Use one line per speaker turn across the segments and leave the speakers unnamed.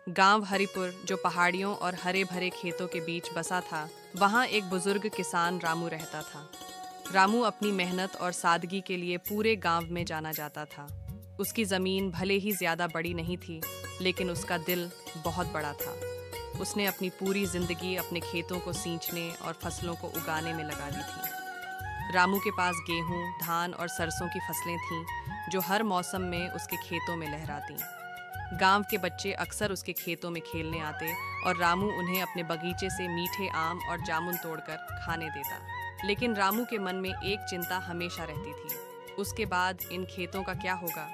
गांव हरिपुर, जो पहाड़ियों और हरे भरे खेतों के बीच बसा था, वहां एक बुजुर्ग किसान रामू रहता था। रामू अपनी मेहनत और सादगी के लिए पूरे गांव में जाना जाता था। उसकी जमीन भले ही ज्यादा बड़ी नहीं थी, लेकिन उसका दिल बहुत बड़ा था। उसने अपनी पूरी जिंदगी अपने खेतों को सींचने और फसलों को उगाने में लगा दी थी। रामू के पास गेहूं, धान और सरसों की फसलें थीं, जो हर मौसम में उसके खेतों में लहरातीं। गांव के बच्चे अक्सर उसके खेतों में खेलने आते और रामू उन्हें अपने बगीचे से मीठे आम और जामुन तोड़कर खाने देता। लेकिन रामू के मन में एक चिंता हमेशा रहती थी, उसके बाद इन खेतों का क्या होगा।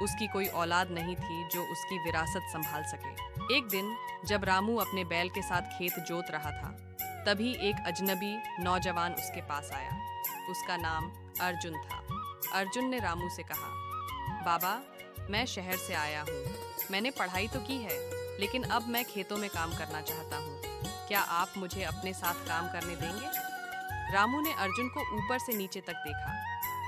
उसकी कोई औलाद नहीं थी जो उसकी विरासत संभाल सके। एक दिन जब रामू अपने बैल के साथ खेत जोत रहा था, तभी एक अजनबी नौजवान उसके पास आया। उसका नाम अर्जुन था। अर्जुन ने रामू से कहा, बाबा, मैं शहर से आया हूँ। मैंने पढ़ाई तो की है, लेकिन अब मैं खेतों में काम करना चाहता हूँ। क्या आप मुझे अपने साथ काम करने देंगे? रामू ने अर्जुन को ऊपर से नीचे तक देखा।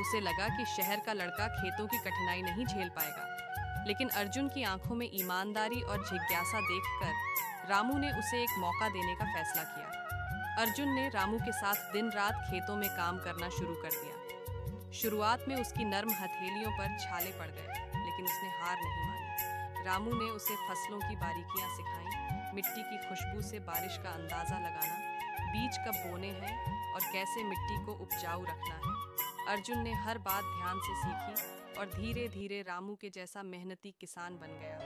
उसे लगा कि शहर का लड़का खेतों की कठिनाई नहीं झेल पाएगा। लेकिन अर्जुन की आंखों में ईमानदारी और जिज्ञासा देखकर रामू ने उसे एक मौका देने का फैसला किया। अर्जुन ने रामू के साथ दिन रात खेतों में काम करना शुरू कर दिया। शुरुआत में उसकी नर्म हथेलियों पर छाले पड़ गए, लेकिन उसने हार नहीं मानी। रामू ने उसे फसलों की बारीकियां सिखाईं, मिट्टी की खुशबू से बारिश का अंदाजा लगाना, बीज कब बोने हैं और कैसे मिट्टी को उपजाऊ रखना है। अर्जुन ने हर बात ध्यान से सीखी और धीरे धीरे रामू के जैसा मेहनती किसान बन गया।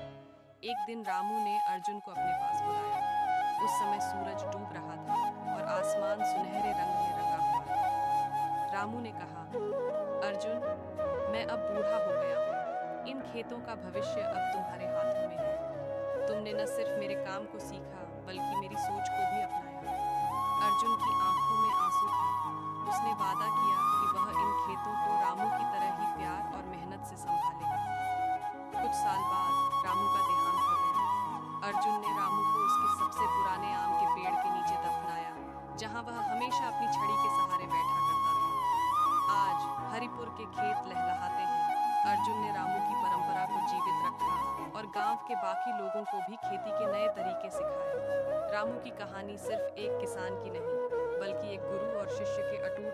एक दिन रामू ने अर्जुन को अपने पास बुलाया। उस समय सूरज डूब रहा था और आसमान सुनहरे रंग में रंगा हुआ था। रामू ने कहा, अर्जुन, मैं अब बूढ़ा हो गया हूँ। इन खेतों का भविष्य अब तुम्हारे हाथों में है। तुमने न सिर्फ मेरे काम को सीखा, बल्कि मेरी सोच को भी अपनाया। अर्जुन की आंखों में आंसू थे। उसने वादा किया कि वह इन खेतों को रामू की तरह ही प्यार और मेहनत से संभालेगा। कुछ साल बाद रामू का देहांत हो गया। अर्जुन ने रामू को उसके सबसे पुराने आम के पेड़ के नीचे दफनाया, जहां वह हमेशा अपनी छड़ी के सहारे बैठा करता था। आज हरिपुर के खेत लहलहाते हैं। अर्जुन ने रामू की परंपरा को जीवित रखा और गांव के बाकी लोगों को भी खेती के नए तरीके सिखाए। रामू की कहानी सिर्फ एक किसान की नहीं, बल्कि एक गुरु और शिष्य के अटूट